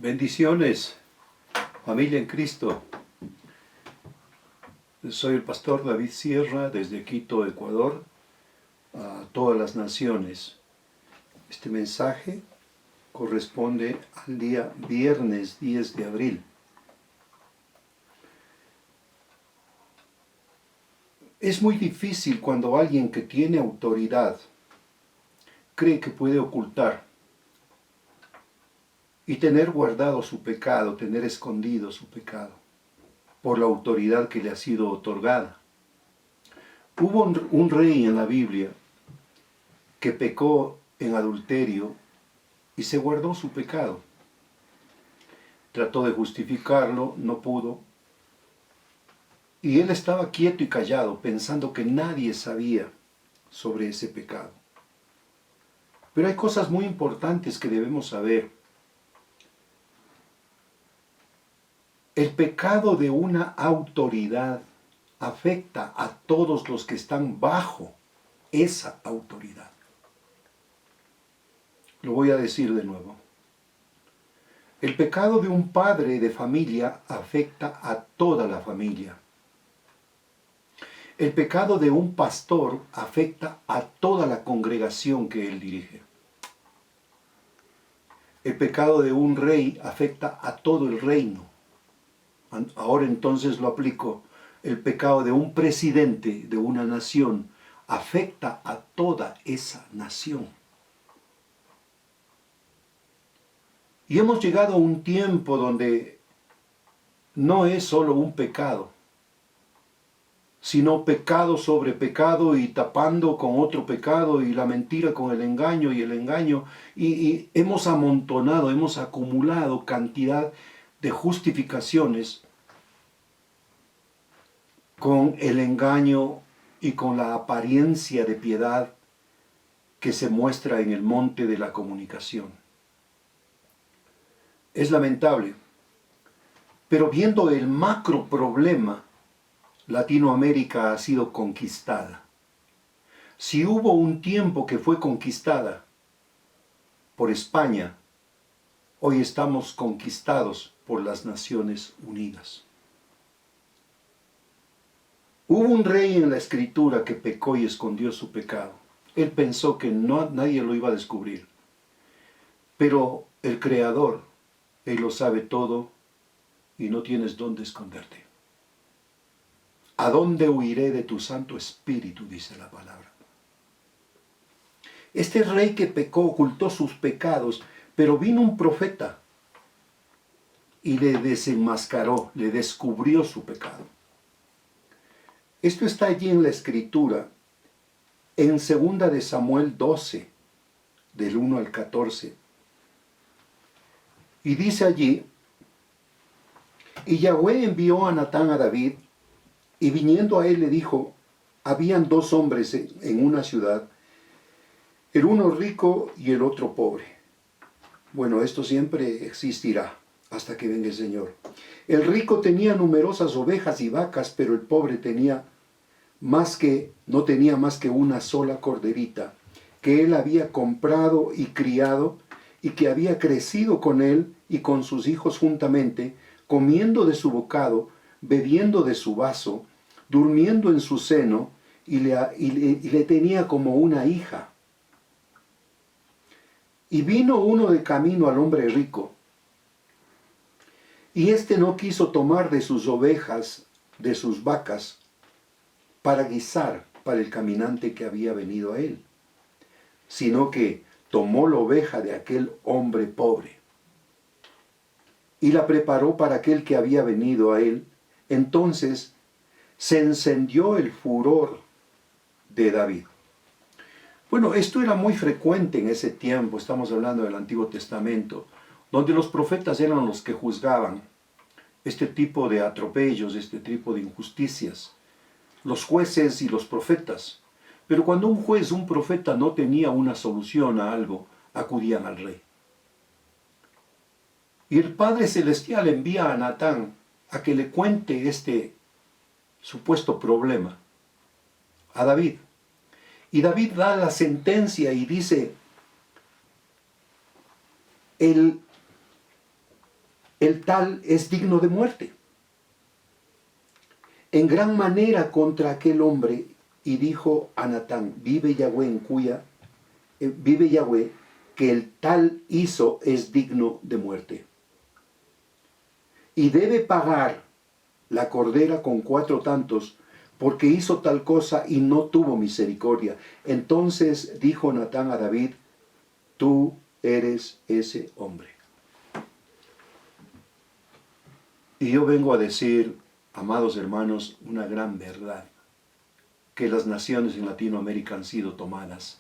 Bendiciones, familia en Cristo. Soy el pastor David Sierra desde Quito, Ecuador, a todas las naciones. Este mensaje corresponde al día viernes 10 de abril. Es muy difícil cuando alguien que tiene autoridad cree que puede ocultar y tener guardado su pecado, tener escondido su pecado por la autoridad que le ha sido otorgada. Hubo un rey en la Biblia que pecó en adulterio y se guardó su pecado. Trató de justificarlo, no pudo. Y él estaba quieto y callado, pensando que nadie sabía sobre ese pecado. Pero hay cosas muy importantes que debemos saber. El pecado de una autoridad afecta a todos los que están bajo esa autoridad. Lo voy a decir de nuevo. El pecado de un padre de familia afecta a toda la familia. El pecado de un pastor afecta a toda la congregación que él dirige. El pecado de un rey afecta a todo el reino. Ahora entonces lo aplico. El pecado de un presidente de una nación afecta a toda esa nación. Y hemos llegado a un tiempo donde no es solo un pecado, sino pecado sobre pecado y tapando con otro pecado y la mentira con el engaño y el engaño. Y hemos amontonado, hemos acumulado cantidad de justificaciones con el engaño y con la apariencia de piedad que se muestra en el monte de la comunicación. Es lamentable, pero viendo el macro problema, Latinoamérica ha sido conquistada. Si hubo un tiempo que fue conquistada por España, hoy estamos conquistados por las Naciones Unidas. Hubo un rey en la Escritura que pecó y escondió su pecado. Él pensó que nadie lo iba a descubrir. Pero el Creador, Él lo sabe todo y no tienes dónde esconderte. ¿A dónde huiré de tu Santo Espíritu?, dice la palabra. Este rey que pecó ocultó sus pecados, pero vino un profeta y le desenmascaró, le descubrió su pecado. Esto está allí en la Escritura, en 2 de Samuel 12, del 1 al 14. Y dice allí: y Yahweh envió a Natán a David, y viniendo a él le dijo: habían dos hombres en una ciudad, el uno rico y el otro pobre. Bueno, esto siempre existirá hasta que venga el Señor. El rico tenía numerosas ovejas y vacas, pero el pobre no tenía más que una sola corderita, que él había comprado y criado, y que había crecido con él y con sus hijos juntamente, comiendo de su bocado, bebiendo de su vaso, durmiendo en su seno, y le tenía como una hija. Y vino uno de camino al hombre rico, y éste no quiso tomar de sus ovejas, de sus vacas, para guisar para el caminante que había venido a él, sino que tomó la oveja de aquel hombre pobre y la preparó para aquel que había venido a él. Entonces se encendió el furor de David. Bueno, esto era muy frecuente en ese tiempo, estamos hablando del Antiguo Testamento, donde los profetas eran los que juzgaban este tipo de atropellos, este tipo de injusticias, los jueces y los profetas. Pero cuando un juez, un profeta no tenía una solución a algo, acudían al rey. Y el Padre Celestial envía a Natán a que le cuente este supuesto problema a David. Y David da la sentencia y dice, el tal es digno de muerte. En gran manera contra aquel hombre, y dijo a Natán, vive Yahweh que el tal hizo es digno de muerte. Y debe pagar la cordera con 4 tantos, porque hizo tal cosa y no tuvo misericordia. Entonces dijo Natán a David, tú eres ese hombre. Y yo vengo a decir, amados hermanos, una gran verdad, que las naciones en Latinoamérica han sido tomadas.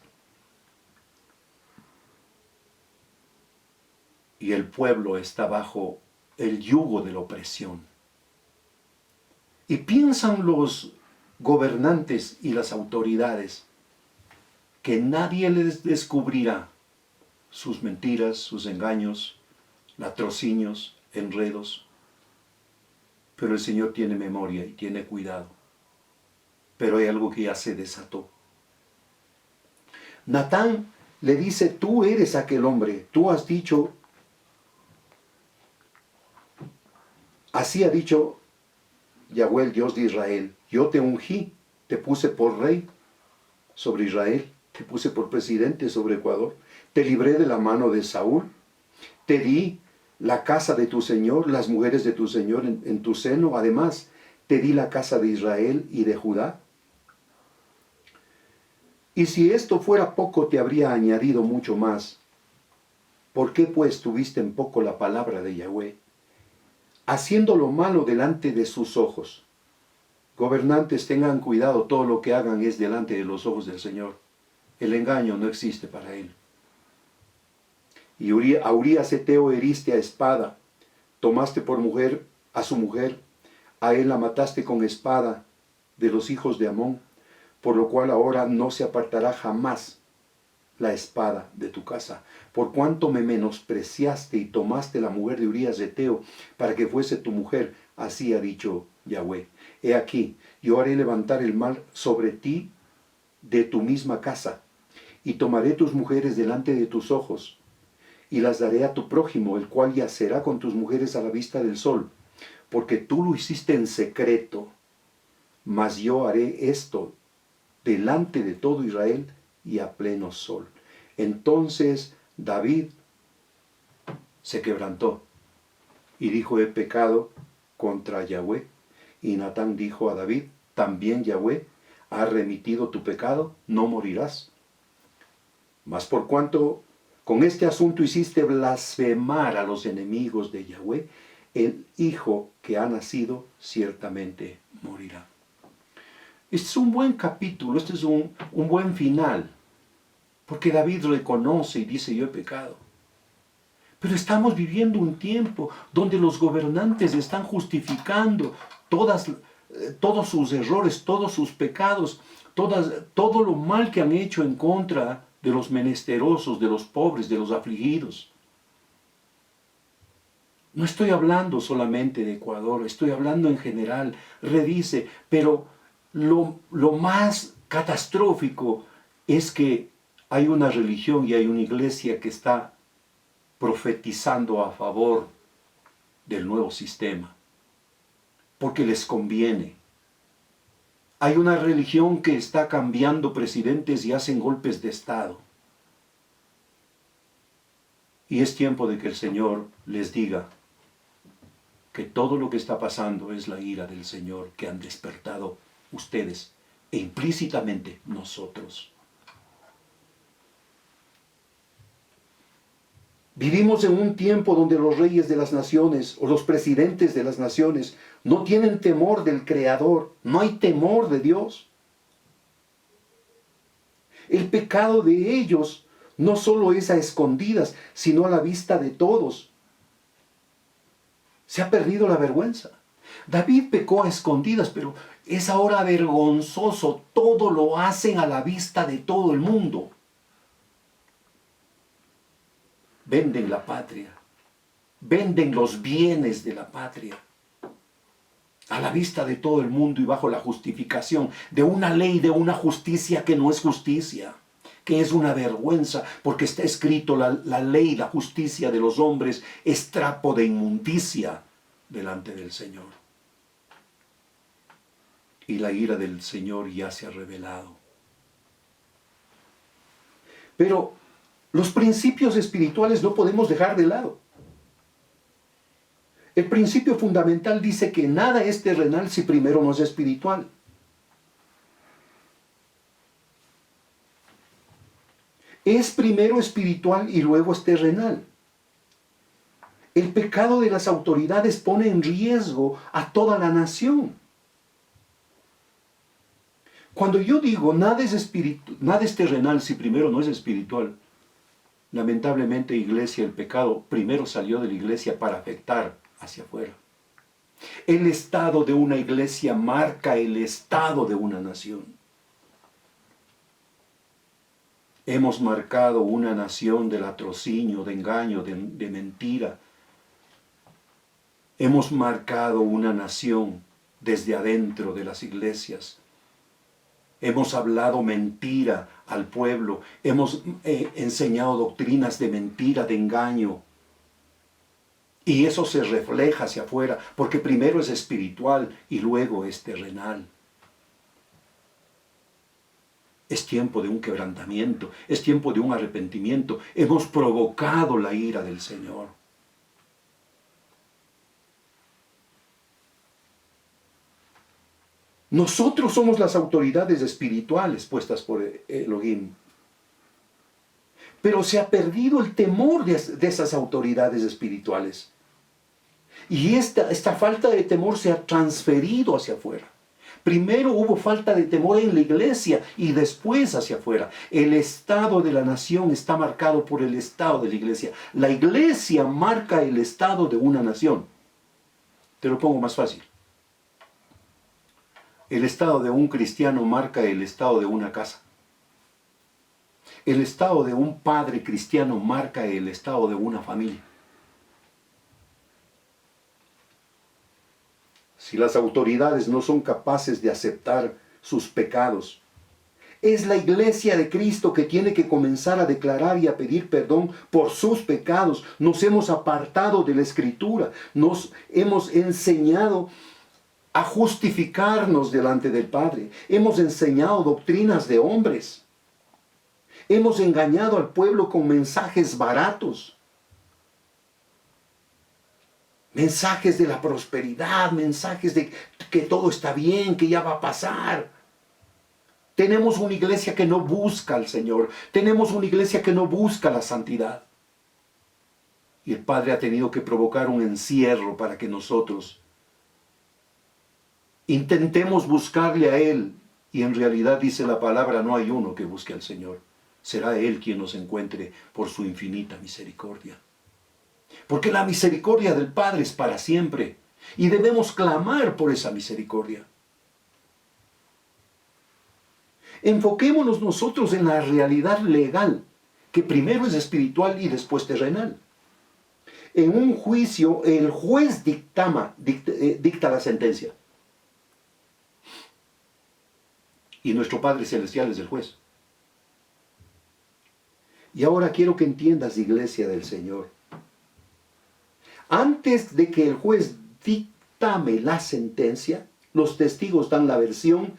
Y el pueblo está bajo el yugo de la opresión. Y piensan los gobernantes y las autoridades que nadie les descubrirá sus mentiras, sus engaños, latrocinios, enredos. Pero el Señor tiene memoria y tiene cuidado. Pero hay algo que ya se desató. Natán le dice, tú eres aquel hombre, tú has dicho, así ha dicho Yahweh, el Dios de Israel, yo te ungí, te puse por rey sobre Israel, te puse por presidente sobre Ecuador, te libré de la mano de Saúl, te di la casa de tu Señor, las mujeres de tu Señor en tu seno, además te di la casa de Israel y de Judá. Y si esto fuera poco, te habría añadido mucho más. ¿Por qué pues tuviste en poco la palabra de Yahweh, haciendo lo malo delante de sus ojos? Gobernantes, tengan cuidado, todo lo que hagan es delante de los ojos del Señor. El engaño no existe para él. Y a Urías Eteo heriste a espada, tomaste por mujer a su mujer, a él la mataste con espada de los hijos de Amón, por lo cual ahora no se apartará jamás la espada de tu casa, por cuanto me menospreciaste y tomaste la mujer de Urías Eteo para que fuese tu mujer, así ha dicho Yahweh. He aquí, yo haré levantar el mal sobre ti de tu misma casa, y tomaré tus mujeres delante de tus ojos, y las daré a tu prójimo, el cual yacerá con tus mujeres a la vista del sol, porque tú lo hiciste en secreto, mas yo haré esto delante de todo Israel y a pleno sol. Entonces David se quebrantó y dijo, he pecado contra Yahweh. Y Natán dijo a David, también Yahweh ha remitido tu pecado, no morirás. Mas por cuanto con este asunto hiciste blasfemar a los enemigos de Yahweh, el hijo que ha nacido ciertamente morirá. Este es un buen capítulo, este es un buen final, porque David reconoce y dice, yo he pecado. Pero estamos viviendo un tiempo donde los gobernantes están justificando todos sus errores, todos sus pecados, todo lo mal que han hecho en contra de los menesterosos, de los pobres, de los afligidos. No estoy hablando solamente de Ecuador, estoy hablando en general, revise, pero lo más catastrófico es que hay una religión y hay una iglesia que está profetizando a favor del nuevo sistema, porque les conviene. Hay una religión que está cambiando presidentes y hacen golpes de Estado. Y es tiempo de que el Señor les diga que todo lo que está pasando es la ira del Señor que han despertado ustedes e implícitamente nosotros. Vivimos en un tiempo donde los reyes de las naciones o los presidentes de las naciones no tienen temor del Creador, no hay temor de Dios. El pecado de ellos no solo es a escondidas, sino a la vista de todos. Se ha perdido la vergüenza. David pecó a escondidas, pero es ahora vergonzoso. Todo lo hacen a la vista de todo el mundo. Venden la patria. Venden los bienes de la patria. a la vista de todo el mundo y bajo la justificación de una ley, de una justicia que no es justicia, que es una vergüenza, porque está escrito la ley, la justicia de los hombres es trapo de inmundicia delante del Señor. Y la ira del Señor ya se ha revelado. Pero los principios espirituales no podemos dejar de lado. El principio fundamental dice que nada es terrenal si primero no es espiritual. Es primero espiritual y luego es terrenal. El pecado de las autoridades pone en riesgo a toda la nación. Cuando yo digo nada es terrenal si primero no es espiritual, lamentablemente, iglesia, el pecado primero salió de la iglesia para afectar hacia afuera. El estado de una iglesia marca el estado de una nación. Hemos marcado una nación de latrocinio, de engaño, de mentira. Hemos marcado una nación desde adentro de las iglesias. Hemos hablado mentira al pueblo. Hemos enseñado doctrinas de mentira, de engaño. Y eso se refleja hacia afuera, porque primero es espiritual y luego es terrenal. Es tiempo de un quebrantamiento, es tiempo de un arrepentimiento. Hemos provocado la ira del Señor. Nosotros somos las autoridades espirituales puestas por Elohim. Pero se ha perdido el temor de esas autoridades espirituales. Y esta falta de temor se ha transferido hacia afuera. Primero hubo falta de temor en la iglesia y después hacia afuera. El estado de la nación está marcado por el estado de la iglesia. La iglesia marca el estado de una nación. Te lo pongo más fácil. El estado de un cristiano marca el estado de una casa. El estado de un padre cristiano marca el estado de una familia. Si las autoridades no son capaces de aceptar sus pecados, es la iglesia de Cristo que tiene que comenzar a declarar y a pedir perdón por sus pecados. Nos hemos apartado de la Escritura, nos hemos enseñado a justificarnos delante del Padre. Hemos enseñado doctrinas de hombres. Hemos engañado al pueblo con mensajes baratos. Mensajes de la prosperidad, mensajes de que todo está bien, que ya va a pasar. Tenemos una iglesia que no busca al Señor. Tenemos una iglesia que no busca la santidad. Y el Padre ha tenido que provocar un encierro para que nosotros intentemos buscarle a Él. Y en realidad dice la palabra, no hay uno que busque al Señor. Será Él quien nos encuentre por su infinita misericordia. Porque la misericordia del Padre es para siempre. Y debemos clamar por esa misericordia. Enfoquémonos nosotros en la realidad legal, que primero es espiritual y después terrenal. En un juicio, el juez dicta la sentencia. Y nuestro Padre Celestial es el juez. Y ahora quiero que entiendas, iglesia del Señor. Antes de que el juez dictame la sentencia, los testigos dan la versión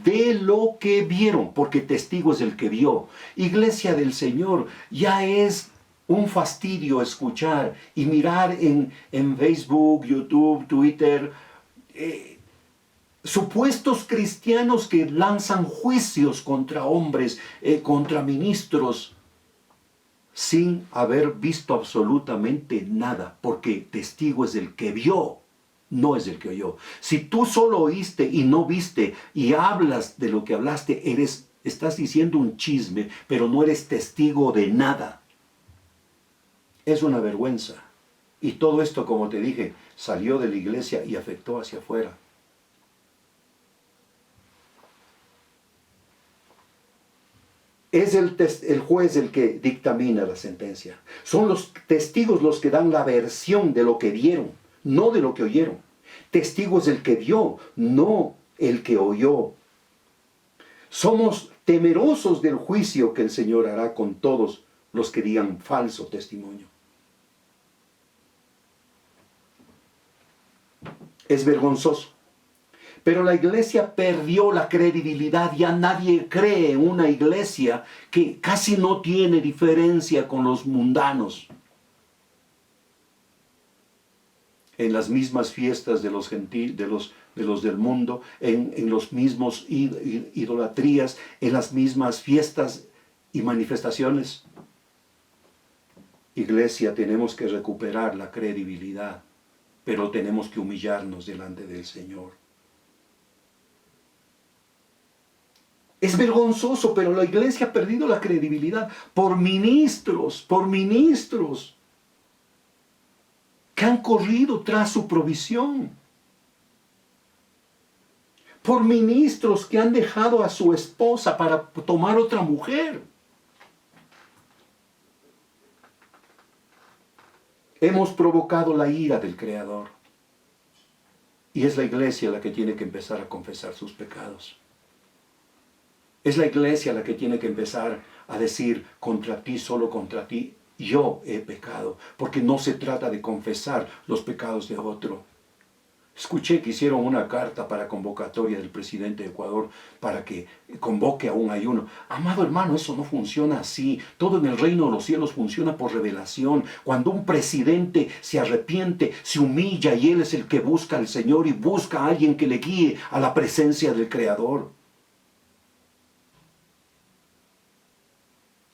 de lo que vieron, porque testigo es el que vio. Iglesia del Señor, ya es un fastidio escuchar y mirar en Facebook, YouTube, Twitter, supuestos cristianos que lanzan juicios contra hombres, contra ministros, sin haber visto absolutamente nada, porque testigo es el que vio, no es el que oyó. Si tú solo oíste y no viste y hablas de lo que hablaste, estás diciendo un chisme, pero no eres testigo de nada. Es una vergüenza. Y todo esto, como te dije, salió de la iglesia y afectó hacia afuera. Es el juez el que dictamina la sentencia. Son los testigos los que dan la versión de lo que vieron, no de lo que oyeron. Testigo es el que vio, no el que oyó. Somos temerosos del juicio que el Señor hará con todos los que digan falso testimonio. Es vergonzoso. Pero la iglesia perdió la credibilidad. Ya nadie cree en una iglesia que casi no tiene diferencia con los mundanos. En las mismas fiestas de los del mundo, en los mismos idolatrías, en las mismas fiestas y manifestaciones. Iglesia, tenemos que recuperar la credibilidad, pero tenemos que humillarnos delante del Señor. Es vergonzoso, pero la iglesia ha perdido la credibilidad por ministros que han corrido tras su provisión. Por ministros que han dejado a su esposa para tomar otra mujer. Hemos provocado la ira del Creador. Y es la iglesia la que tiene que empezar a confesar sus pecados. Es la iglesia la que tiene que empezar a decir: contra ti, solo contra ti, yo he pecado. Porque no se trata de confesar los pecados de otro. Escuché que hicieron una carta para convocatoria del presidente de Ecuador para que convoque a un ayuno. Amado hermano, eso no funciona así. Todo en el reino de los cielos funciona por revelación. Cuando un presidente se arrepiente, se humilla, y él es el que busca al Señor y busca a alguien que le guíe a la presencia del Creador.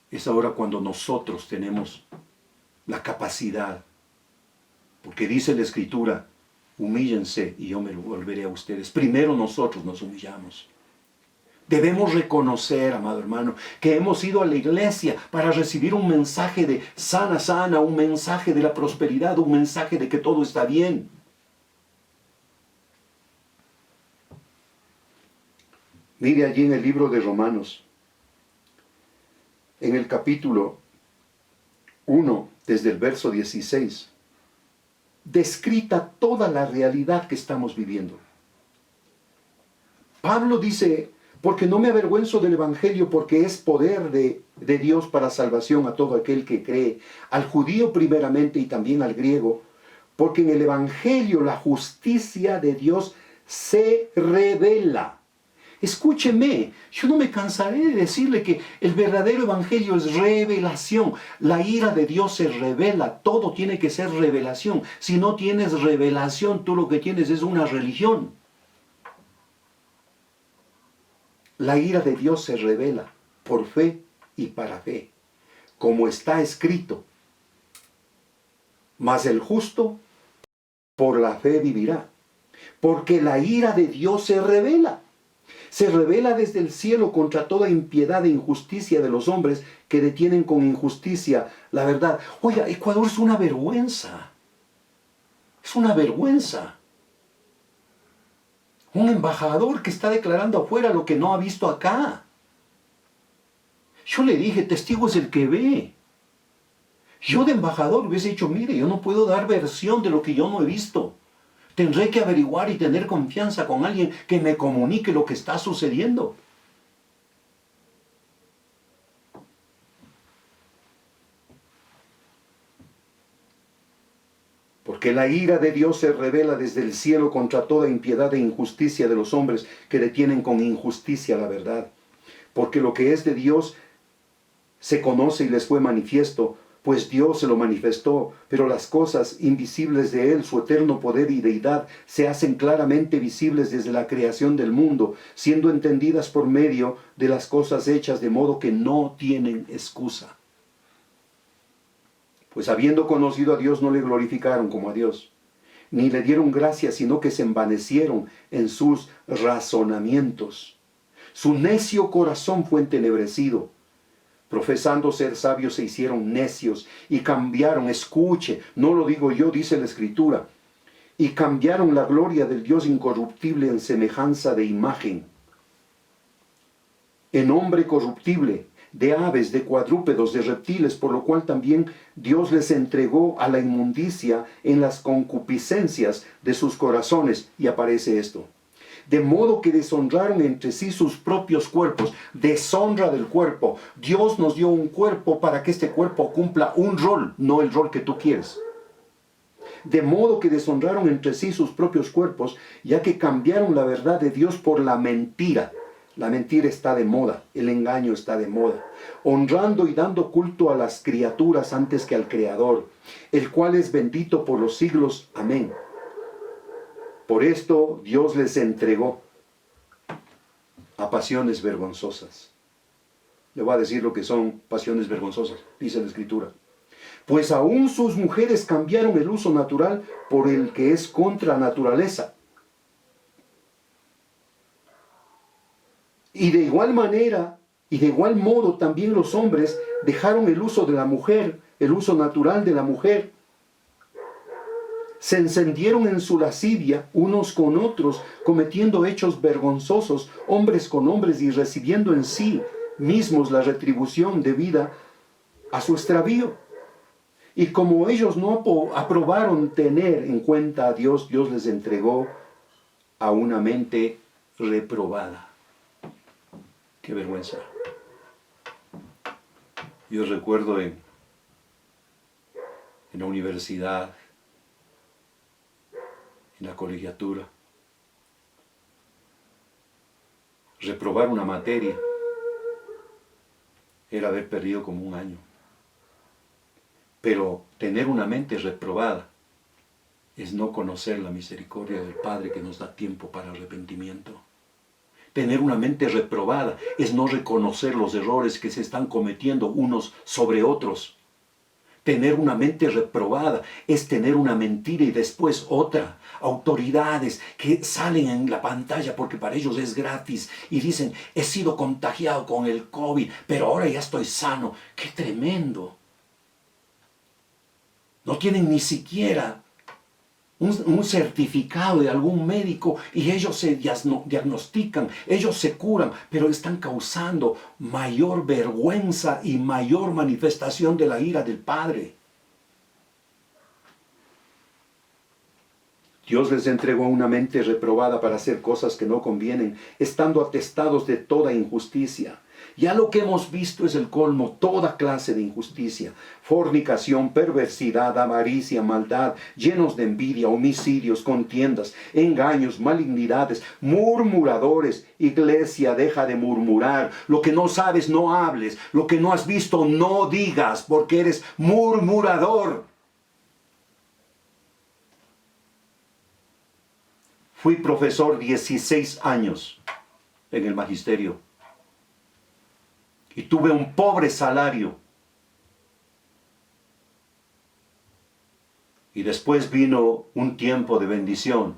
Es ahora cuando nosotros tenemos la capacidad, porque dice la Escritura: humíllense y yo me lo volveré a ustedes. Primero nosotros nos humillamos. Debemos reconocer, amado hermano, que hemos ido a la iglesia para recibir un mensaje de sana, un mensaje de la prosperidad, un mensaje de que todo está bien. Mire allí en el libro de Romanos, en el capítulo 1, desde el verso 16, descrita toda la realidad que estamos viviendo. Pablo dice: porque no me avergüenzo del Evangelio, porque es poder de Dios para salvación a todo aquel que cree, al judío primeramente y también al griego, porque en el Evangelio la justicia de Dios se revela. Escúcheme, yo no me cansaré de decirle que el verdadero evangelio es revelación. La ira de Dios se revela, todo tiene que ser revelación. Si no tienes revelación, tú lo que tienes es una religión. La ira de Dios se revela por fe y para fe, como está escrito: mas el justo por la fe vivirá. Porque la ira de Dios se revela. Se revela desde el cielo contra toda impiedad e injusticia de los hombres que detienen con injusticia la verdad. Oiga, Ecuador es una vergüenza. Es una vergüenza. Un embajador que está declarando afuera lo que no ha visto acá. Yo le dije: testigo es el que ve. Yo de embajador hubiese dicho: mire, yo no puedo dar versión de lo que yo no he visto. Tendré que averiguar y tener confianza con alguien que me comunique lo que está sucediendo. Porque la ira de Dios se revela desde el cielo contra toda impiedad e injusticia de los hombres que detienen con injusticia la verdad. Porque lo que es de Dios se conoce y les fue manifiesto, pues Dios se lo manifestó, pero las cosas invisibles de Él, su eterno poder y deidad, se hacen claramente visibles desde la creación del mundo, siendo entendidas por medio de las cosas hechas, de modo que no tienen excusa. Pues habiendo conocido a Dios, no le glorificaron como a Dios, ni le dieron gracias, sino que se envanecieron en sus razonamientos. Su necio corazón fue entenebrecido. Profesando ser sabios, se hicieron necios y cambiaron, escuche, no lo digo yo, dice la Escritura, y cambiaron la gloria del Dios incorruptible en semejanza de imagen, en hombre corruptible, de aves, de cuadrúpedos, de reptiles, por lo cual también Dios les entregó a la inmundicia en las concupiscencias de sus corazones. Y aparece esto. De modo que deshonraron entre sí sus propios cuerpos. Deshonra del cuerpo. Dios nos dio un cuerpo para que este cuerpo cumpla un rol, no el rol que tú quieres. De modo que deshonraron entre sí sus propios cuerpos, ya que cambiaron la verdad de Dios por la mentira. La mentira está de moda, el engaño está de moda. Honrando y dando culto a las criaturas antes que al Creador, el cual es bendito por los siglos. Amén. Por esto Dios les entregó a pasiones vergonzosas. Le voy a decir lo que son pasiones vergonzosas, dice la Escritura. Pues aún sus mujeres cambiaron el uso natural por el que es contra naturaleza. Y de igual manera, y de igual modo también los hombres dejaron el uso de la mujer, el uso natural de la mujer. Se encendieron en su lascivia unos con otros, cometiendo hechos vergonzosos, hombres con hombres, y recibiendo en sí mismos la retribución debida a su extravío. Y como ellos no aprobaron tener en cuenta a Dios, Dios les entregó a una mente reprobada. ¡Qué vergüenza! Yo recuerdo en la universidad, en la colegiatura, reprobar una materia era haber perdido como un año. Pero tener una mente reprobada es no conocer la misericordia del Padre que nos da tiempo para arrepentimiento. Tener una mente reprobada es no reconocer los errores que se están cometiendo unos sobre otros. Tener una mente reprobada es tener una mentira y después otra. Autoridades que salen en la pantalla porque para ellos es gratis y dicen, he sido contagiado con el COVID, pero ahora ya estoy sano. ¡Qué tremendo! No tienen ni siquiera un certificado de algún médico y ellos se diagnostican, ellos se curan, pero están causando mayor vergüenza y mayor manifestación de la ira del Padre. Dios les entregó una mente reprobada para hacer cosas que no convienen, estando atestados de toda injusticia. Ya lo que hemos visto es el colmo, toda clase de injusticia, fornicación, perversidad, avaricia, maldad, llenos de envidia, homicidios, contiendas, engaños, malignidades, murmuradores. Iglesia, deja de murmurar. Lo que no sabes, no hables. Lo que no has visto, no digas, porque eres murmurador. Fui profesor 16 años en el magisterio. Y tuve un pobre salario. Y después vino un tiempo de bendición.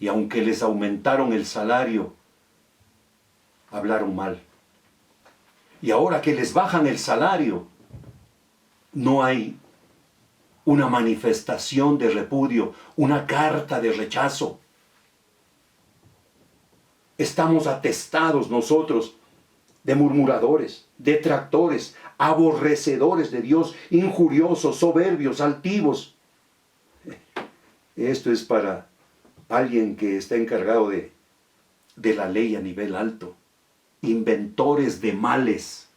Y aunque les aumentaron el salario, hablaron mal. Y ahora que les bajan el salario, no hay una manifestación de repudio, una carta de rechazo. Estamos atestados nosotros de murmuradores, detractores, aborrecedores de Dios, injuriosos, soberbios, altivos. Esto es para alguien que está encargado de la ley a nivel alto. Inventores de males,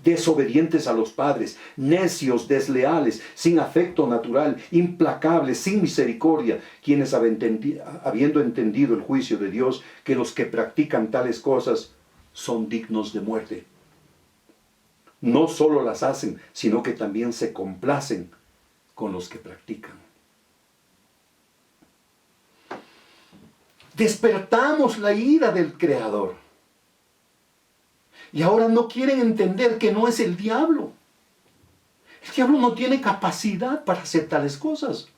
desobedientes a los padres, necios, desleales, sin afecto natural, implacables, sin misericordia, quienes habiendo entendido el juicio de Dios, que los que practican tales cosas son dignos de muerte. No solo las hacen, sino que también se complacen con los que practican. Despertamos la ira del Creador. Y ahora no quieren entender que no es el diablo. El diablo no tiene capacidad para hacer tales cosas.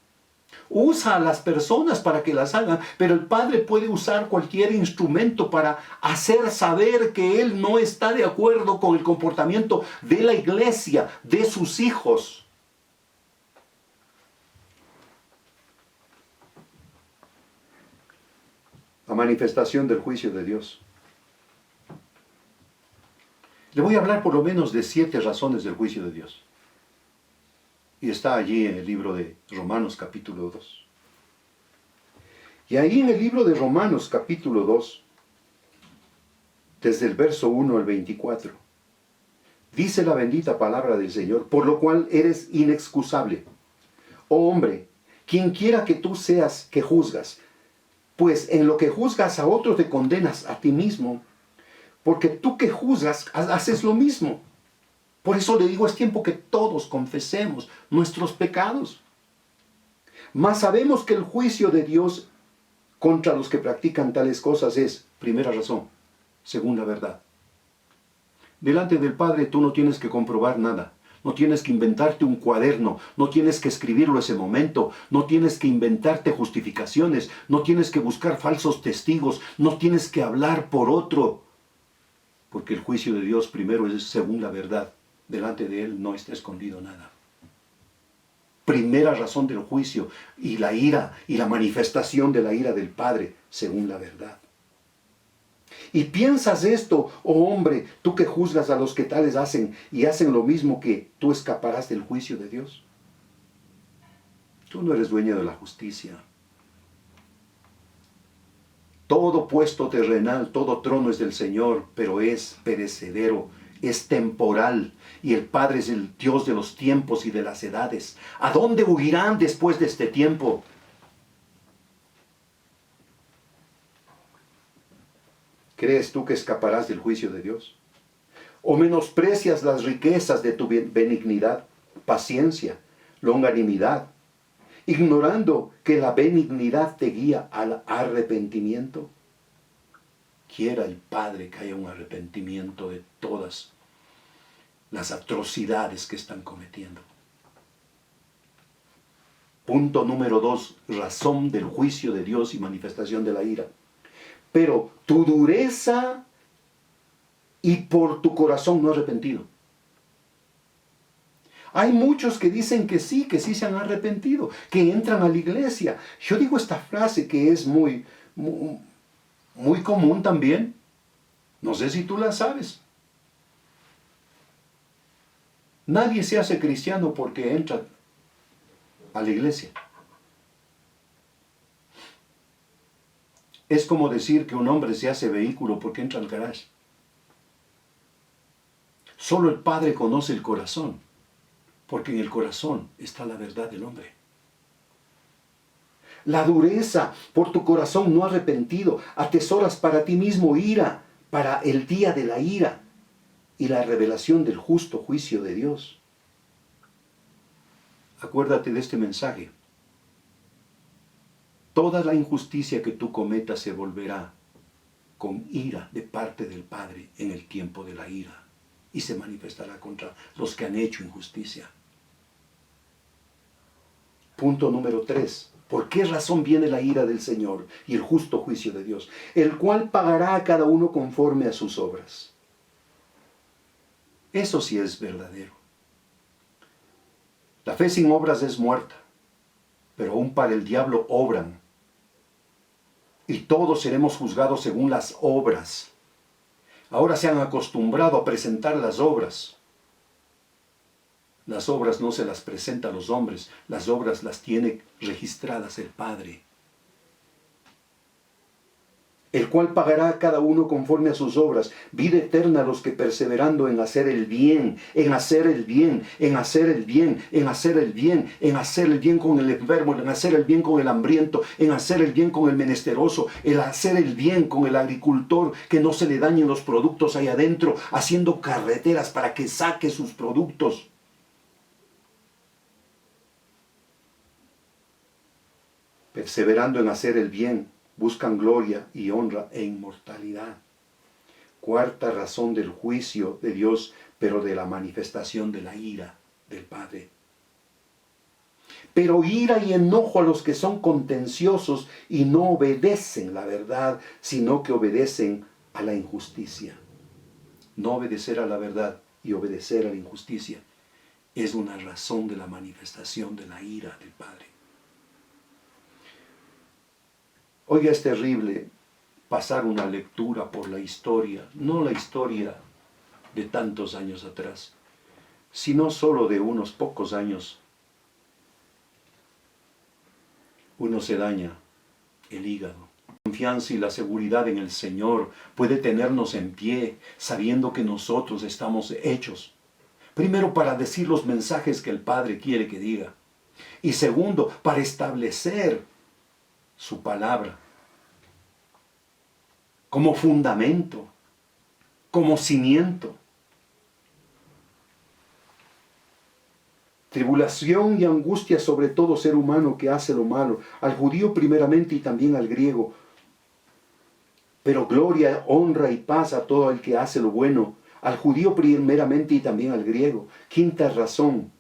Usa a las personas para que las hagan, pero el Padre puede usar cualquier instrumento para hacer saber que Él no está de acuerdo con el comportamiento de la iglesia, de sus hijos. La manifestación del juicio de Dios. Le voy a hablar por lo menos de 7 razones del juicio de Dios. Y está allí en el libro de Romanos capítulo 2. Y ahí en el libro de Romanos capítulo 2, desde el verso 1 al 24, dice la bendita palabra del Señor, por lo cual eres inexcusable. Oh hombre, quien quiera que tú seas que juzgas, pues en lo que juzgas a otros te condenas a ti mismo, porque tú que juzgas haces lo mismo. Por eso le digo, es tiempo que todos confesemos nuestros pecados. Mas sabemos que el juicio de Dios contra los que practican tales cosas es, primera razón, segunda verdad. Delante del Padre tú no tienes que comprobar nada. No tienes que inventarte un cuaderno, no tienes que escribirlo ese momento, no tienes que inventarte justificaciones, no tienes que buscar falsos testigos, no tienes que hablar por otro. Porque el juicio de Dios primero es según la verdad. Delante de Él no está escondido nada. Primera razón del juicio y la ira y la manifestación de la ira del Padre según la verdad. Y piensas esto, oh hombre, tú que juzgas a los que tales hacen y hacen lo mismo, que tú escaparás del juicio de Dios. Tú no eres dueño de la justicia. Todo puesto terrenal, todo trono es del Señor, pero es perecedero, es temporal, y el Padre es el Dios de los tiempos y de las edades. ¿A dónde huirán después de este tiempo? ¿Crees tú que escaparás del juicio de Dios? ¿O menosprecias las riquezas de tu benignidad, paciencia, longanimidad, ignorando que la benignidad te guía al arrepentimiento? Quiera el Padre que haya un arrepentimiento de todas las atrocidades que están cometiendo. Punto número 2, razón del juicio de Dios y manifestación de la ira. Pero tu dureza y por tu corazón no arrepentido. Hay muchos que dicen que sí se han arrepentido, que entran a la iglesia. Yo digo esta frase que es muy común también. No sé si tú la sabes. Nadie se hace cristiano porque entra a la iglesia. Es como decir que un hombre se hace vehículo porque entra al garaje. Solo el Padre conoce el corazón, porque en el corazón está la verdad del hombre. La dureza por tu corazón no arrepentido, atesoras para ti mismo ira, para el día de la ira y la revelación del justo juicio de Dios. Acuérdate de este mensaje. Toda la injusticia que tú cometas se volverá con ira de parte del Padre en el tiempo de la ira, y se manifestará contra los que han hecho injusticia. Punto número 3. ¿Por qué razón viene la ira del Señor y el justo juicio de Dios? El cual pagará a cada uno conforme a sus obras. Eso sí es verdadero. La fe sin obras es muerta, pero aún para el diablo obran. Y todos seremos juzgados según las obras. Ahora se han acostumbrado a presentar las obras. Las obras no se las presenta a los hombres, las obras las tiene registradas el Padre. El cual pagará a cada uno conforme a sus obras, vida eterna a los que perseverando en hacer el bien, en hacer el bien, en hacer el bien, en hacer el bien, en hacer el bien con el enfermo, en hacer el bien con el hambriento, en hacer el bien con el menesteroso, en hacer el bien con el agricultor, que no se le dañen los productos ahí adentro, haciendo carreteras para que saque sus productos. Perseverando en hacer el bien, buscan gloria y honra e inmortalidad. Cuarta razón del juicio de Dios, pero de la manifestación de la ira del Padre. Pero ira y enojo a los que son contenciosos y no obedecen la verdad, sino que obedecen a la injusticia. No obedecer a la verdad y obedecer a la injusticia es una razón de la manifestación de la ira del Padre. Oiga, es terrible pasar una lectura por la historia, no la historia de tantos años atrás, sino solo de unos pocos años. Uno se daña el hígado. La confianza y la seguridad en el Señor puede tenernos en pie, sabiendo que nosotros estamos hechos. Primero, para decir los mensajes que el Padre quiere que diga. Y segundo, para establecer su palabra como fundamento, como cimiento. Tribulación y angustia sobre todo ser humano que hace lo malo, al judío primeramente y también al griego. Pero gloria, honra y paz a todo el que hace lo bueno, al judío primeramente y también al griego. Quinta razón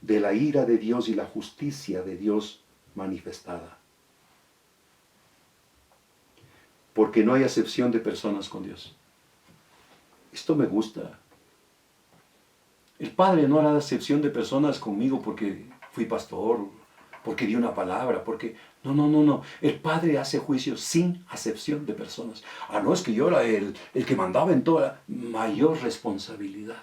de la ira de Dios y la justicia de Dios manifestada. Porque no hay acepción de personas con Dios. Esto me gusta. El Padre no hará acepción de personas conmigo porque fui pastor, porque di una palabra, porque... No. El Padre hace juicio sin acepción de personas. No, es que yo era el que mandaba en toda mayor responsabilidad.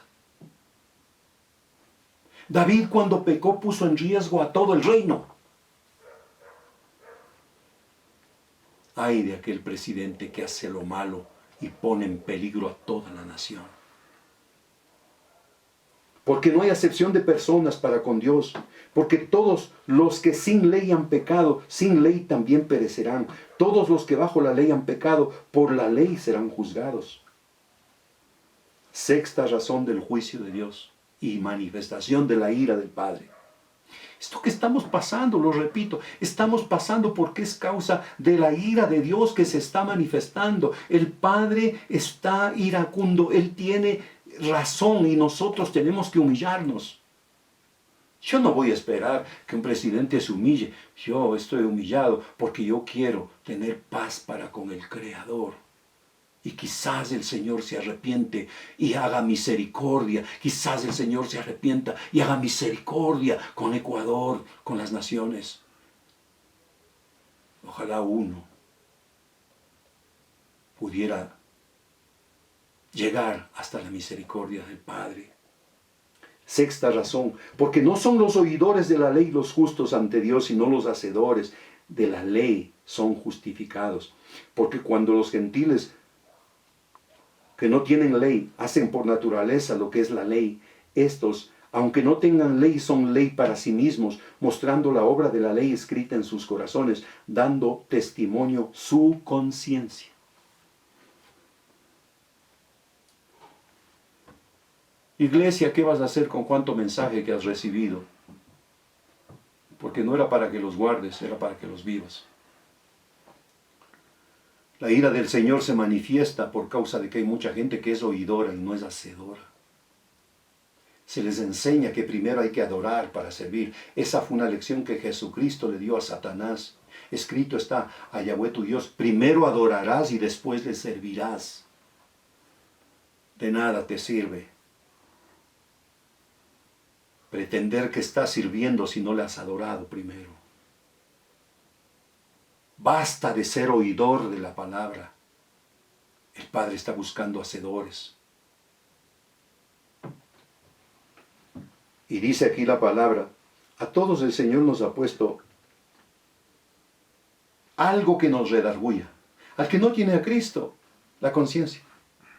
David, cuando pecó, puso en riesgo a todo el reino. Ay de aquel presidente que hace lo malo y pone en peligro a toda la nación. Porque no hay acepción de personas para con Dios. Porque todos los que sin ley han pecado, sin ley también perecerán. Todos los que bajo la ley han pecado, por la ley serán juzgados. Sexta razón del juicio de Dios y manifestación de la ira del Padre. Esto que estamos pasando, lo repito, estamos pasando porque es causa de la ira de Dios que se está manifestando. El Padre está iracundo, Él tiene razón y nosotros tenemos que humillarnos. Yo no voy a esperar que un presidente se humille. Yo estoy humillado porque yo quiero tener paz para con el Creador. Y quizás el Señor se arrepiente y haga misericordia. Quizás el Señor se arrepienta y haga misericordia con Ecuador, con las naciones. Ojalá uno pudiera llegar hasta la misericordia del Padre. Sexta razón, porque no son los oidores de la ley los justos ante Dios, sino los hacedores de la ley son justificados. Porque cuando los gentiles que no tienen ley hacen por naturaleza lo que es la ley, estos, aunque no tengan ley, son ley para sí mismos, mostrando la obra de la ley escrita en sus corazones, dando testimonio su conciencia. Iglesia, ¿qué vas a hacer con cuánto mensaje que has recibido? Porque no era para que los guardes, era para que los vivas. La ira del Señor se manifiesta por causa de que hay mucha gente que es oidora y no es hacedora. Se les enseña que primero hay que adorar para servir. Esa fue una lección que Jesucristo le dio a Satanás. Escrito está a Yahweh tu Dios, primero adorarás y después le servirás. De nada te sirve pretender que estás sirviendo si no le has adorado primero. Basta de ser oidor de la palabra. El Padre está buscando hacedores. Y dice aquí la palabra, a todos el Señor nos ha puesto algo que nos redarguya. Al que no tiene a Cristo, la conciencia.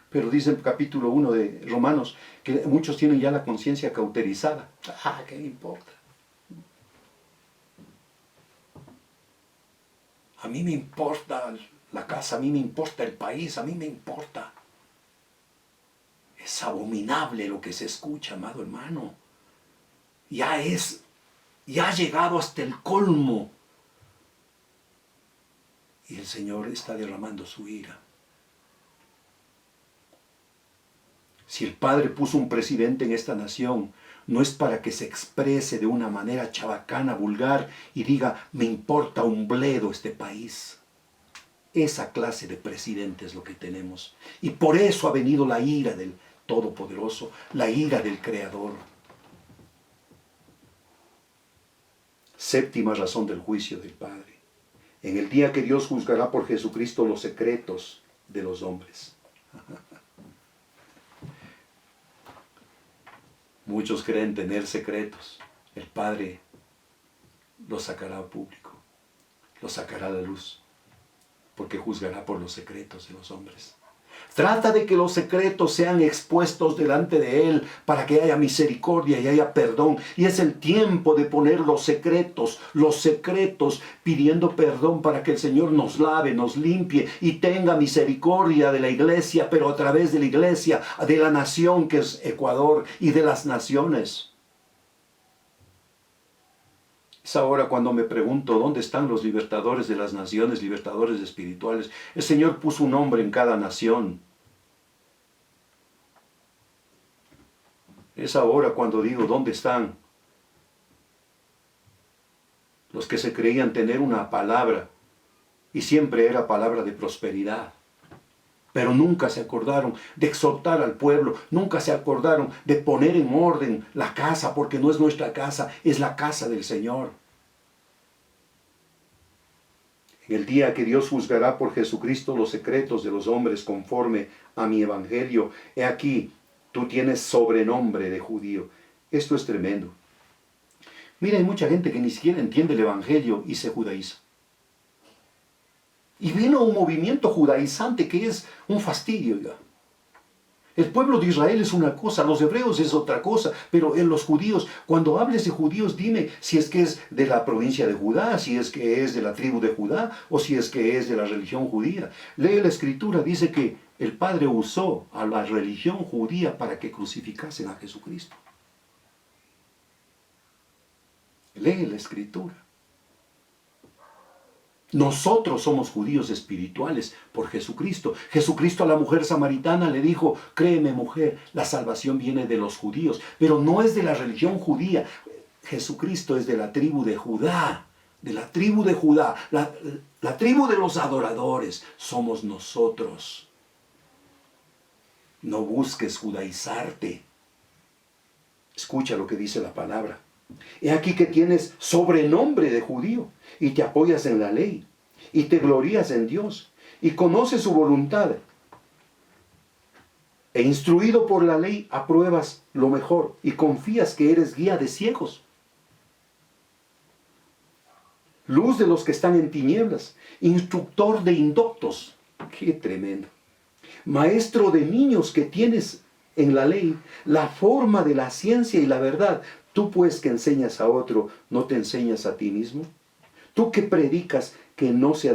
Pero dice el capítulo 1 de Romanos que muchos tienen ya la conciencia cauterizada. ¿Qué me importa? A mí me importa la casa, a mí me importa el país, a mí me importa. Es abominable lo que se escucha, amado hermano. Ya ha llegado hasta el colmo. Y el Señor está derramando su ira. Si el Padre puso un presidente en esta nación, no es para que se exprese de una manera chabacana, vulgar, y diga, me importa un bledo este país. Esa clase de presidente es lo que tenemos. Y por eso ha venido la ira del Todopoderoso, la ira del Creador. Séptima razón del juicio del Padre. En el día que Dios juzgará por Jesucristo los secretos de los hombres. Muchos creen tener secretos. El Padre los sacará al público, los sacará a la luz, porque juzgará por los secretos de los hombres. Trata de que los secretos sean expuestos delante de Él para que haya misericordia y haya perdón. Y es el tiempo de poner los secretos, pidiendo perdón para que el Señor nos lave, nos limpie y tenga misericordia de la iglesia, pero a través de la iglesia, de la nación que es Ecuador y de las naciones. Es ahora cuando me pregunto, ¿dónde están los libertadores de las naciones, libertadores espirituales? El Señor puso un hombre en cada nación. Es ahora cuando digo, ¿dónde están los que se creían tener una palabra? Y siempre era palabra de prosperidad. Pero nunca se acordaron de exhortar al pueblo, nunca se acordaron de poner en orden la casa, porque no es nuestra casa, es la casa del Señor. En el día que Dios juzgará por Jesucristo los secretos de los hombres conforme a mi evangelio, he aquí, tú tienes sobrenombre de judío. Esto es tremendo. Mira, hay mucha gente que ni siquiera entiende el evangelio y se judaiza. Y vino un movimiento judaizante que es un fastidio ya. El pueblo de Israel es una cosa, los hebreos es otra cosa, pero en los judíos, cuando hables de judíos, dime si es que es de la provincia de Judá, si es que es de la tribu de Judá, o si es que es de la religión judía. Lee la escritura, dice que el Padre usó a la religión judía para que crucificasen a Jesucristo. Lee la escritura. Nosotros somos judíos espirituales por Jesucristo. Jesucristo a la mujer samaritana le dijo, créeme mujer, la salvación viene de los judíos, pero no es de la religión judía. Jesucristo es de la tribu de Judá, de la tribu de Judá, la tribu de los adoradores. Somos nosotros. No busques judaizarte. Escucha lo que dice la palabra. He aquí que tienes sobrenombre de judío y te apoyas en la ley y te glorías en Dios y conoces su voluntad e instruido por la ley apruebas lo mejor y confías que eres guía de ciegos, luz de los que están en tinieblas, instructor de indoctos. Qué tremendo. Maestro de niños que tienes en la ley la forma de la ciencia y la verdad. Tú pues que enseñas a otro, ¿no te enseñas a ti mismo? Tú que predicas que no se ha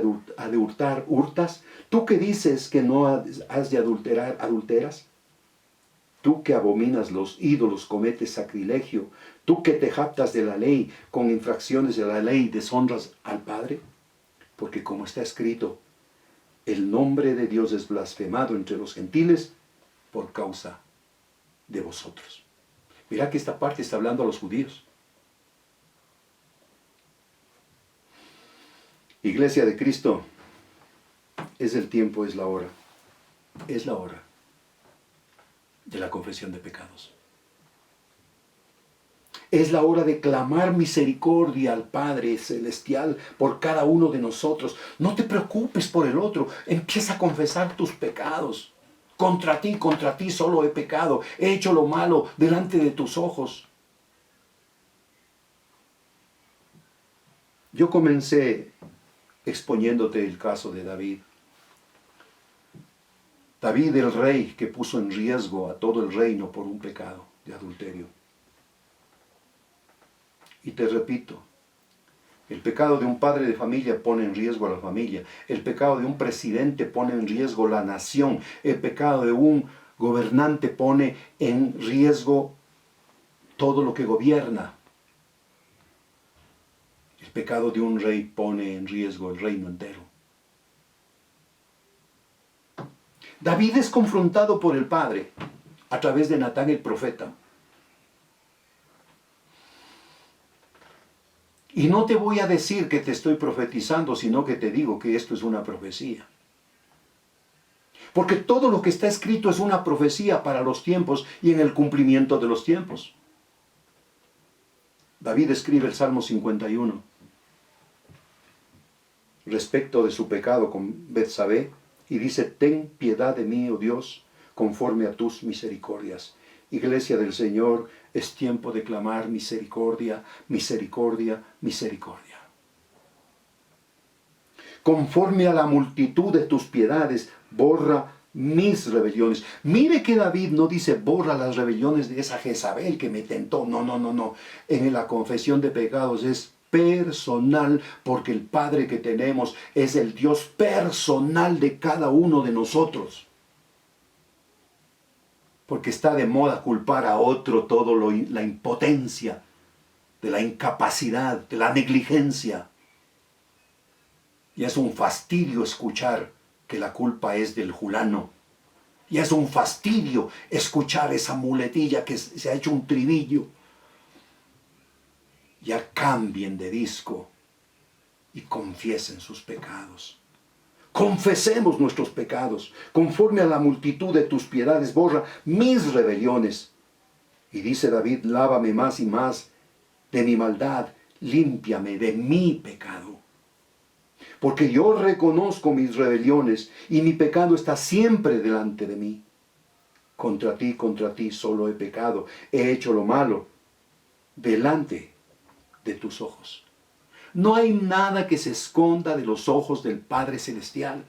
de hurtar, hurtas. Tú que dices que no has de adulterar, adulteras. Tú que abominas los ídolos, cometes sacrilegio. Tú que te jactas de la ley, con infracciones de la ley deshonras al Padre. Porque como está escrito, el nombre de Dios es blasfemado entre los gentiles por causa de vosotros. Mira que esta parte está hablando a los judíos. Iglesia de Cristo, es el tiempo, es la hora. Es la hora de la confesión de pecados. Es la hora de clamar misericordia al Padre Celestial por cada uno de nosotros. No te preocupes por el otro. Empieza a confesar tus pecados. Contra ti solo he pecado. He hecho lo malo delante de tus ojos. Yo comencé exponiéndote el caso de David. David, el rey que puso en riesgo a todo el reino por un pecado de adulterio. Y te repito, el pecado de un padre de familia pone en riesgo a la familia. El pecado de un presidente pone en riesgo la nación. El pecado de un gobernante pone en riesgo todo lo que gobierna. El pecado de un rey pone en riesgo el reino entero. David es confrontado por el Padre a través de Natán el profeta. Y no te voy a decir que te estoy profetizando, sino que te digo que esto es una profecía. Porque todo lo que está escrito es una profecía para los tiempos y en el cumplimiento de los tiempos. David escribe el Salmo 51 respecto de su pecado con Betsabé y dice: ten piedad de mí, oh Dios, conforme a tus misericordias, Iglesia del Señor, es tiempo de clamar misericordia, misericordia, misericordia. Conforme a la multitud de tus piedades, borra mis rebeliones. Mire que David no dice borra las rebeliones de esa Jezabel que me tentó. No, no, no, no. En la confesión de pecados es personal, porque el Padre que tenemos es el Dios personal de cada uno de nosotros. Porque está de moda culpar a otro todo la impotencia, de la incapacidad, de la negligencia. Y es un fastidio escuchar que la culpa es del fulano. Y es un fastidio escuchar esa muletilla que se ha hecho un trivillo. Ya cambien de disco y confiesen sus pecados. Confesemos nuestros pecados. Conforme a la multitud de tus piedades, borra mis rebeliones. Y dice David, lávame más y más de mi maldad, límpiame de mi pecado. Porque yo reconozco mis rebeliones y mi pecado está siempre delante de mí. Contra ti solo he pecado, he hecho lo malo delante de tus ojos. No hay nada que se esconda de los ojos del Padre Celestial.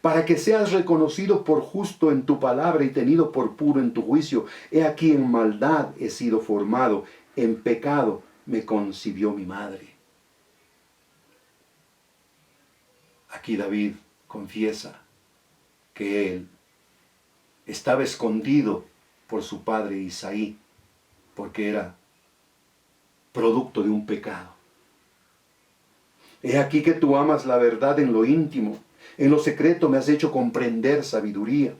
Para que seas reconocido por justo en tu palabra y tenido por puro en tu juicio, he aquí en maldad he sido formado, en pecado me concibió mi madre. Aquí David confiesa que él estaba escondido por su padre Isaí, porque era producto de un pecado. He aquí que tú amas la verdad en lo íntimo, en lo secreto me has hecho comprender sabiduría.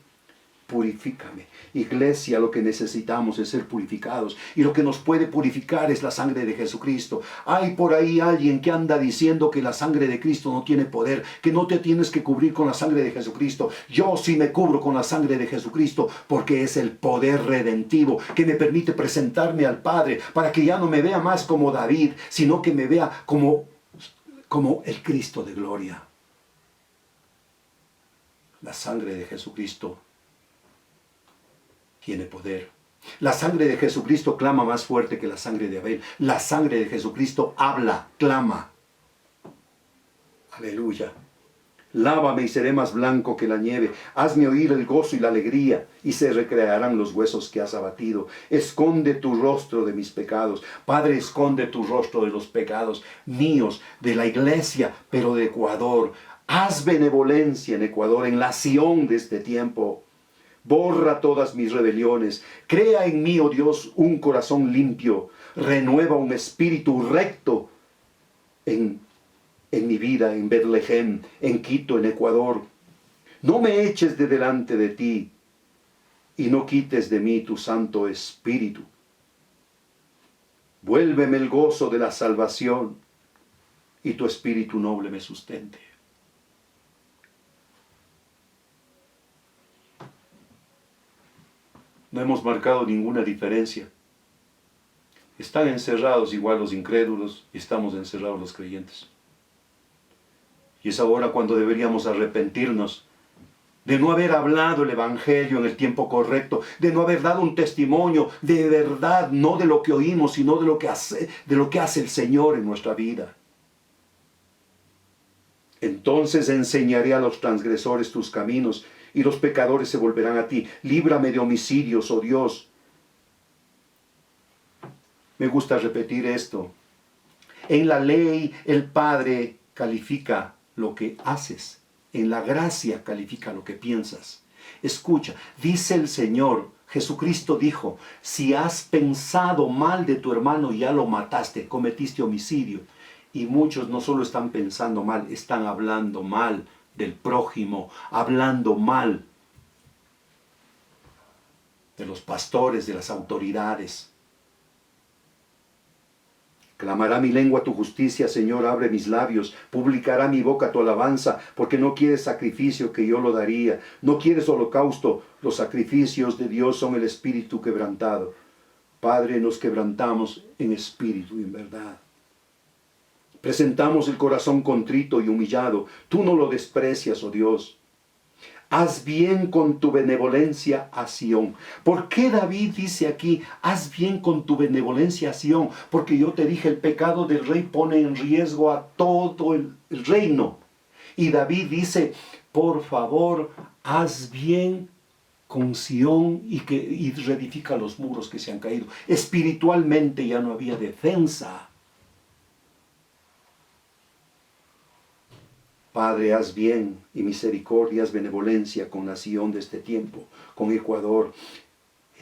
Purifícame. Iglesia, lo que necesitamos es ser purificados. Y lo que nos puede purificar es la sangre de Jesucristo. Hay por ahí alguien que anda diciendo que la sangre de Cristo no tiene poder, que no te tienes que cubrir con la sangre de Jesucristo. Yo sí me cubro con la sangre de Jesucristo porque es el poder redentivo que me permite presentarme al Padre para que ya no me vea más como David, sino que me vea como el Cristo de gloria. La sangre de Jesucristo tiene poder. La sangre de Jesucristo clama más fuerte que la sangre de Abel. La sangre de Jesucristo habla, clama. Aleluya. Lávame y seré más blanco que la nieve. Hazme oír el gozo y la alegría, y se recrearán los huesos que has abatido. Esconde tu rostro de mis pecados. Padre, esconde tu rostro de los pecados míos, de la iglesia, pero de Ecuador. Haz benevolencia en Ecuador, en la Sión de este tiempo. Borra todas mis rebeliones. Crea en mí, oh Dios, un corazón limpio. Renueva un espíritu recto en mi vida, en Betlehem, en Quito, en Ecuador. No me eches de delante de ti y no quites de mí tu Santo Espíritu. Vuélveme el gozo de la salvación y tu Espíritu noble me sustente. No hemos marcado ninguna diferencia. Están encerrados igual los incrédulos y estamos encerrados los creyentes. Y es ahora cuando deberíamos arrepentirnos de no haber hablado el Evangelio en el tiempo correcto, de no haber dado un testimonio de verdad, no de lo que oímos, sino de lo que hace el Señor en nuestra vida. Entonces enseñaré a los transgresores tus caminos, y los pecadores se volverán a ti. Líbrame de homicidios, oh Dios. Me gusta repetir esto. En la ley el Padre califica lo que haces. En la gracia califica lo que piensas. Escucha, dice el Señor, Jesucristo dijo, si has pensado mal de tu hermano, ya lo mataste, cometiste homicidio. Y muchos no solo están pensando mal, están hablando mal del prójimo, hablando mal de los pastores, de las autoridades. Clamará mi lengua tu justicia, Señor, abre mis labios, publicará mi boca tu alabanza, porque no quieres sacrificio que yo lo daría, no quieres holocausto, los sacrificios de Dios son el espíritu quebrantado. Padre, nos quebrantamos en espíritu y en verdad. Presentamos el corazón contrito y humillado. Tú no lo desprecias, oh Dios. Haz bien con tu benevolencia a Sión. ¿Por qué David dice aquí, haz bien con tu benevolencia a Sión? Porque yo te dije, el pecado del rey pone en riesgo a todo el reino. Y David dice, por favor, haz bien con Sión y reedifica los muros que se han caído. Espiritualmente ya no había defensa. Padre, haz bien y misericordia, haz benevolencia con la Sión de este tiempo, con Ecuador.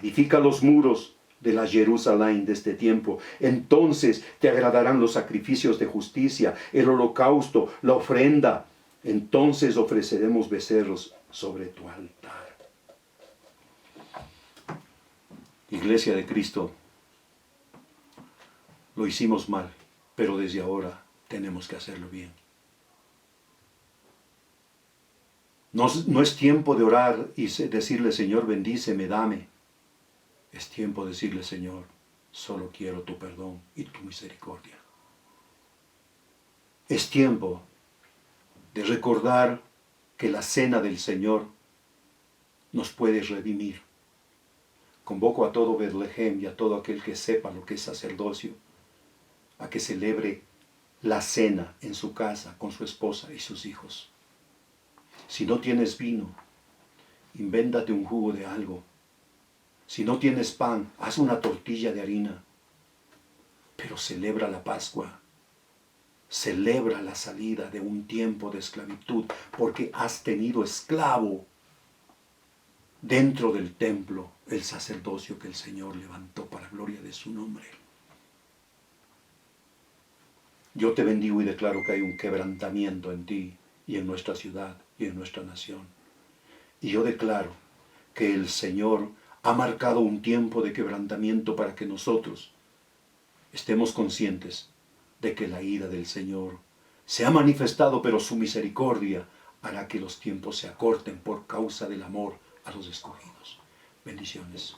Edifica los muros de la Jerusalén de este tiempo. Entonces te agradarán los sacrificios de justicia, el holocausto, la ofrenda. Entonces ofreceremos becerros sobre tu altar. Iglesia de Cristo, lo hicimos mal, pero desde ahora tenemos que hacerlo bien. No es tiempo de orar y decirle, Señor, bendíceme, dame. Es tiempo de decirle, Señor, solo quiero tu perdón y tu misericordia. Es tiempo de recordar que la cena del Señor nos puede redimir. Convoco a todo Betlehem y a todo aquel que sepa lo que es sacerdocio, a que celebre la cena en su casa con su esposa y sus hijos. Si no tienes vino, invéntate un jugo de algo. Si no tienes pan, haz una tortilla de harina. Pero celebra la Pascua. Celebra la salida de un tiempo de esclavitud, porque has tenido esclavo dentro del templo el sacerdocio que el Señor levantó para gloria de su nombre. Yo te bendigo y declaro que hay un quebrantamiento en ti y en nuestra ciudad y en nuestra nación. Y yo declaro que el Señor ha marcado un tiempo de quebrantamiento para que nosotros estemos conscientes de que la ira del Señor se ha manifestado, pero su misericordia hará que los tiempos se acorten por causa del amor a los escogidos. Bendiciones.